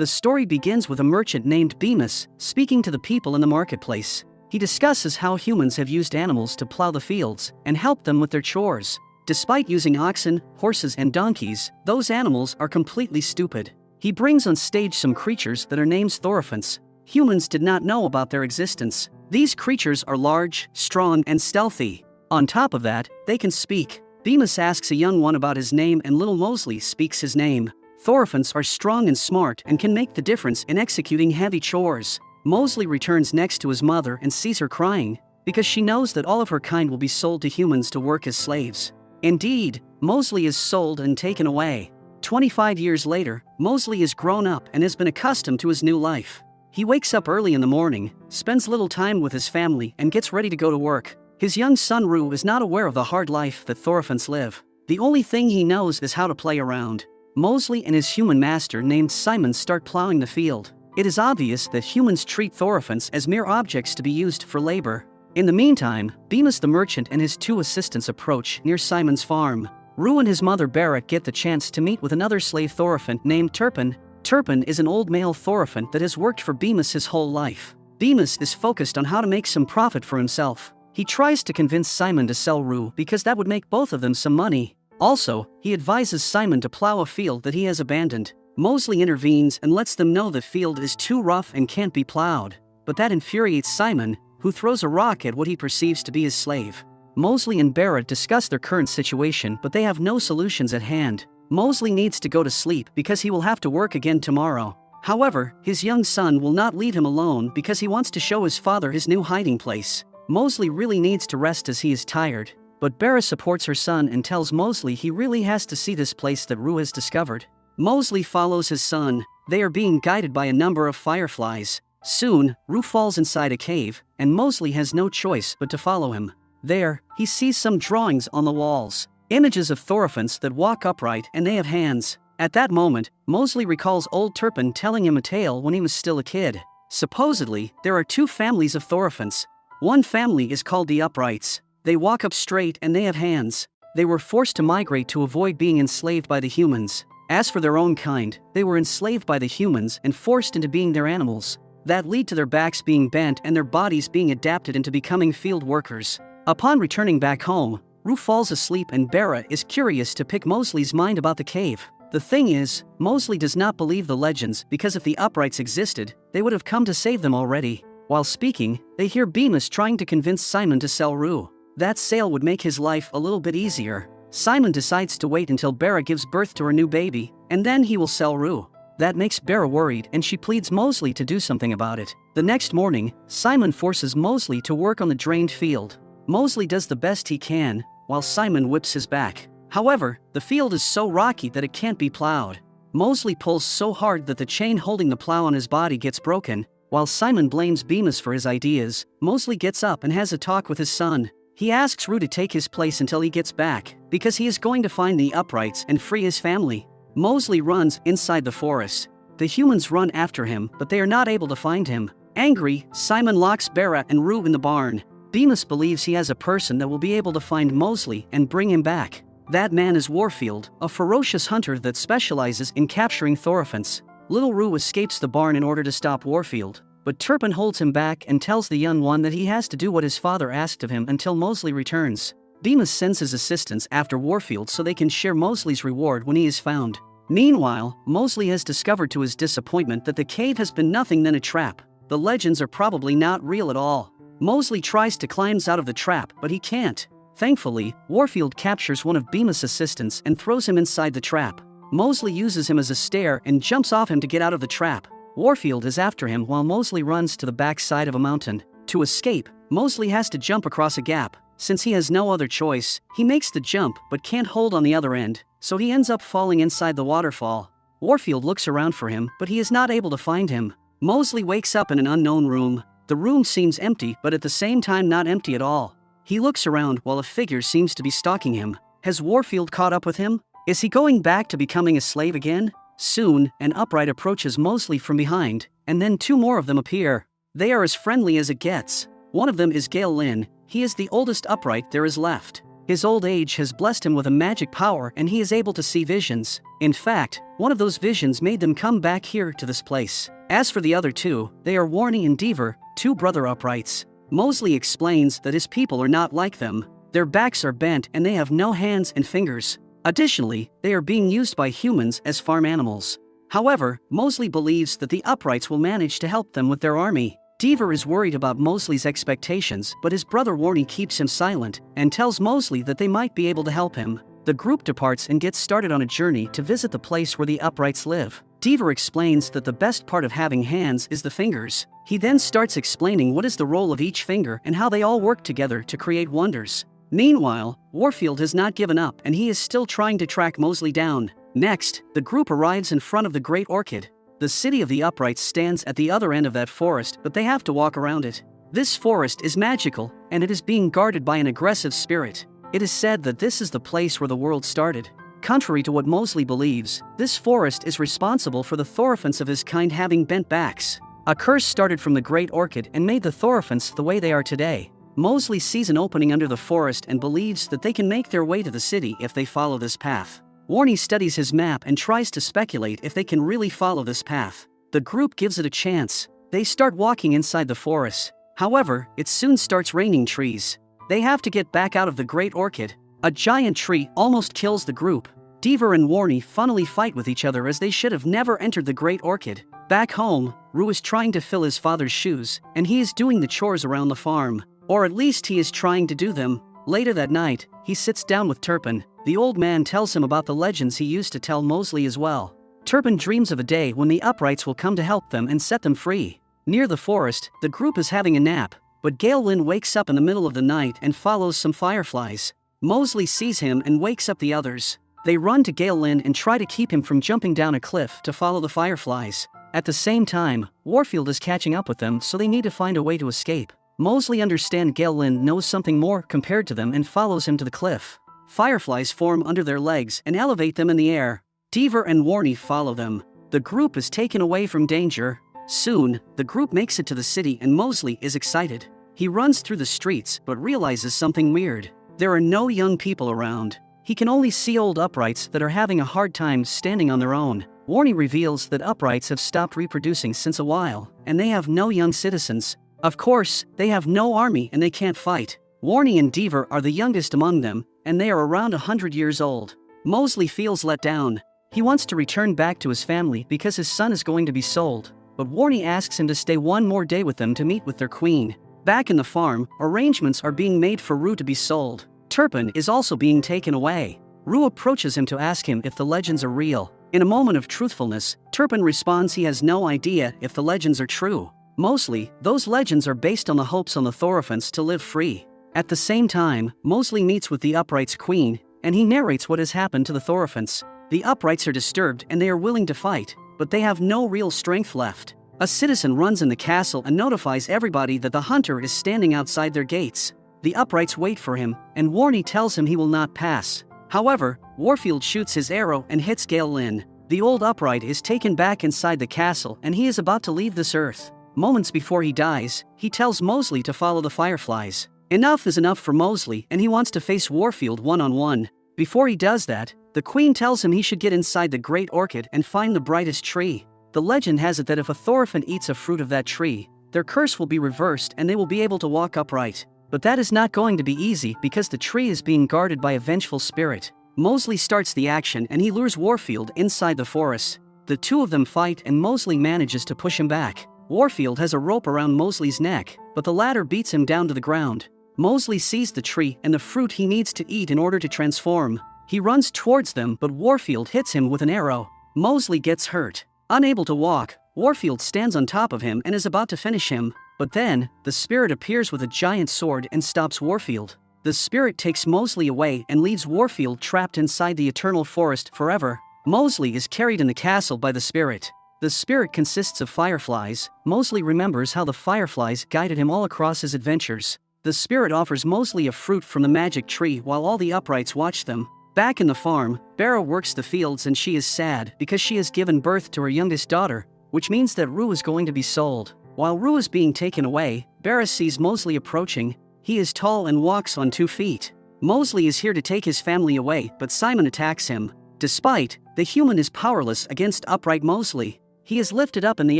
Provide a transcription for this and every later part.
The story begins with a merchant named Bemis speaking to the people in the marketplace. He discusses how humans have used animals to plow the fields and help them with their chores. Despite using oxen, horses, and donkeys, those animals are completely stupid. He brings on stage some creatures that are named Thoriphants. Humans did not know about their existence. These creatures are large, strong, and stealthy. On top of that, they can speak. Bemis asks a young one about his name and little Mosley speaks his name. Thoriphants are strong and smart and can make the difference in executing heavy chores. Mosley returns next to his mother and sees her crying, because she knows that all of her kind will be sold to humans to work as slaves. Indeed, Mosley is sold and taken away. 25 years later, Mosley is grown up and has been accustomed to his new life. He wakes up early in the morning, spends little time with his family, and gets ready to go to work. His young son Rue is not aware of the hard life that Thoriphants live. The only thing he knows is how to play around. Mosley and his human master named Simon start plowing the field. It is obvious that humans treat Thoriphants as mere objects to be used for labor. In the meantime, Bemis the merchant and his 2 assistants approach near Simon's farm. Rue and his mother Barrett get the chance to meet with another slave Thoriphant named Turpin. Turpin is an old male Thoriphant that has worked for Bemis his whole life. Bemis is focused on how to make some profit for himself. He tries to convince Simon to sell Rue because that would make both of them some money. Also, he advises Simon to plow a field that he has abandoned. Mosley intervenes and lets them know the field is too rough and can't be plowed. But that infuriates Simon, who throws a rock at what he perceives to be his slave. Mosley and Barrett discuss their current situation, but they have no solutions at hand. Mosley needs to go to sleep because he will have to work again tomorrow. However, his young son will not leave him alone because he wants to show his father his new hiding place. Mosley really needs to rest as he is tired, but Barrett supports her son and tells Mosley he really has to see this place that Rue has discovered. Mosley follows his son. They are being guided by a number of fireflies. Soon, Rue falls inside a cave, and Mosley has no choice but to follow him. There, he sees some drawings on the walls. Images of Thoriphants that walk upright and they have hands. At that moment, Mosley recalls old Turpin telling him a tale when he was still a kid. Supposedly, there are 2 families of Thoriphants. One family is called the Uprights. They walk up straight and they have hands. They were forced to migrate to avoid being enslaved by the humans. As for their own kind, they were enslaved by the humans and forced into being their animals. That lead to their backs being bent and their bodies being adapted into becoming field workers. Upon returning back home, Rue falls asleep and Barrett is curious to pick Mosley's mind about the cave. The thing is, Mosley does not believe the legends because if the Uprights existed, they would have come to save them already. While speaking, they hear Bemis trying to convince Simon to sell Rue. That sale would make his life a little bit easier. Simon decides to wait until Barrett gives birth to her new baby, and then he will sell Rue. That makes Barrett worried and she pleads Mosley to do something about it. The next morning, Simon forces Mosley to work on the drained field. Mosley does the best he can, while Simon whips his back. However, the field is so rocky that it can't be plowed. Mosley pulls so hard that the chain holding the plow on his body gets broken. While Simon blames Bemis for his ideas, Mosley gets up and has a talk with his son. He asks Rue to take his place until he gets back, because he is going to find the Uprights and free his family. Mosley runs inside the forest. The humans run after him, but they are not able to find him. Angry, Simon locks Barrett and Rue in the barn. Bemis believes he has a person that will be able to find Mosley and bring him back. That man is Warfield, a ferocious hunter that specializes in capturing Thoriphants. Little Rue escapes the barn in order to stop Warfield, but Turpin holds him back and tells the young one that he has to do what his father asked of him until Mosley returns. Bemis sends his assistants after Warfield so they can share Mosley's reward when he is found. Meanwhile, Mosley has discovered to his disappointment that the cave has been nothing than a trap. The legends are probably not real at all. Mosley tries to climb out of the trap, but he can't. Thankfully, Warfield captures one of Bemis' assistants and throws him inside the trap. Mosley uses him as a stair and jumps off him to get out of the trap. Warfield is after him while Mosley runs to the back side of a mountain. To escape, Mosley has to jump across a gap. Since he has no other choice, he makes the jump but can't hold on the other end, so he ends up falling inside the waterfall. Warfield looks around for him, but he is not able to find him. Mosley wakes up in an unknown room. The room seems empty, but at the same time not empty at all. He looks around while a figure seems to be stalking him. Has Warfield caught up with him? Is he going back to becoming a slave again? Soon, an Upright approaches Mosley from behind, and then 2 more of them appear. They are as friendly as it gets. One of them is Gale Lynn. He is the oldest Upright there is left. His old age has blessed him with a magic power and he is able to see visions. In fact, one of those visions made them come back here to this place. As for the other two, they are Warnie and Deaver, two brother uprights. Mosley explains that his people are not like them. Their backs are bent and they have no hands and fingers. Additionally, they are being used by humans as farm animals. However, Mosley believes that the uprights will manage to help them with their army. Deaver is worried about Mosley's expectations, but his brother Warnie keeps him silent and tells Mosley that they might be able to help him. The group departs and gets started on a journey to visit the place where the uprights live. Deaver explains that the best part of having hands is the fingers. He then starts explaining what is the role of each finger and how they all work together to create wonders. Meanwhile, Warfield has not given up and he is still trying to track Mosley down. Next, the group arrives in front of the Great Orchid. The city of the uprights stands at the other end of that forest, but they have to walk around it. This forest is magical, and it is being guarded by an aggressive spirit. It is said that this is the place where the world started. Contrary to what Mosley believes, this forest is responsible for the Thoriphants of his kind having bent backs. A curse started from the Great Orchid and made the Thoriphants the way they are today. Mosley sees an opening under the forest and believes that they can make their way to the city if they follow this path. Warnie studies his map and tries to speculate if they can really follow this path. The group gives it a chance. They start walking inside the forest. However, it soon starts raining trees. They have to get back out of the Great Orchid. A giant tree almost kills the group. Deaver and Warnie funnily fight with each other as they should have never entered the Great Orchid. Back home, Rue is trying to fill his father's shoes, and he is doing the chores around the farm. Or at least he is trying to do them. Later that night, he sits down with Turpin. The old man tells him about the legends he used to tell Mosley as well. Turpin dreams of a day when the uprights will come to help them and set them free. Near the forest, the group is having a nap, but Gale Lynn wakes up in the middle of the night and follows some fireflies. Mosley sees him and wakes up the others. They run to Gale Lynn and try to keep him from jumping down a cliff to follow the fireflies. At the same time, Warfield is catching up with them, so they need to find a way to escape. Mosley understands Gale Lynn knows something more compared to them and follows him to the cliff. Fireflies form under their legs and elevate them in the air. Deaver and Warnie follow them. The group is taken away from danger. Soon, the group makes it to the city and Mosley is excited. He runs through the streets but realizes something weird. There are no young people around. He can only see old uprights that are having a hard time standing on their own. Warnie reveals that uprights have stopped reproducing since a while, and they have no young citizens. Of course, they have no army and they can't fight. Warnie and Deaver are the youngest among them, and they are around 100 years old. Mosley feels let down. He wants to return back to his family because his son is going to be sold, but Warnie asks him to stay one more day with them to meet with their queen. Back in the farm, arrangements are being made for Rue to be sold. Turpin is also being taken away. Rue approaches him to ask him if the legends are real. In a moment of truthfulness, Turpin responds he has no idea if the legends are true. Mostly, those legends are based on the hopes on the Thoriphants to live free. At the same time, Mosley meets with the Upright's queen, and he narrates what has happened to the Thoriphants. The Uprights are disturbed and they are willing to fight, but they have no real strength left. A citizen runs in the castle and notifies everybody that the hunter is standing outside their gates. The Uprights wait for him, and Warnie tells him he will not pass. However, Warfield shoots his arrow and hits Gale Lynn. The old Upright is taken back inside the castle and he is about to leave this earth. Moments before he dies, he tells Mosley to follow the fireflies. Enough is enough for Mosley and he wants to face Warfield one-on-one. Before he does that, the queen tells him he should get inside the Great Orchid and find the brightest tree. The legend has it that if a Thoriphant eats a fruit of that tree, their curse will be reversed and they will be able to walk upright. But that is not going to be easy because the tree is being guarded by a vengeful spirit. Mosley starts the action and he lures Warfield inside the forest. The two of them fight and Mosley manages to push him back. Warfield has a rope around Mosley's neck, but the latter beats him down to the ground. Mosley sees the tree and the fruit he needs to eat in order to transform. He runs towards them, but Warfield hits him with an arrow. Mosley gets hurt. Unable to walk, Warfield stands on top of him and is about to finish him. But then, the spirit appears with a giant sword and stops Warfield. The spirit takes Mosley away and leaves Warfield trapped inside the eternal forest forever. Mosley is carried in the castle by the spirit. The spirit consists of fireflies. Mosley remembers how the fireflies guided him all across his adventures. The spirit offers Mosley a fruit from the magic tree while all the uprights watch them. Back in the farm, Barra works the fields and she is sad because she has given birth to her youngest daughter, which means that Rue is going to be sold. While Rue is being taken away, Barra sees Mosley approaching. He is tall and walks on 2 feet. Mosley is here to take his family away, but Simon attacks him. Despite, the human is powerless against upright Mosley. He is lifted up in the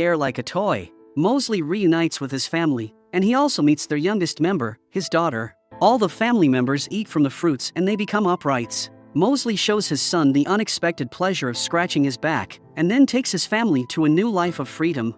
air like a toy. Mosley reunites with his family, and he also meets their youngest member, his daughter. All the family members eat from the fruits and they become uprights. Mosley shows his son the unexpected pleasure of scratching his back, and then takes his family to a new life of freedom.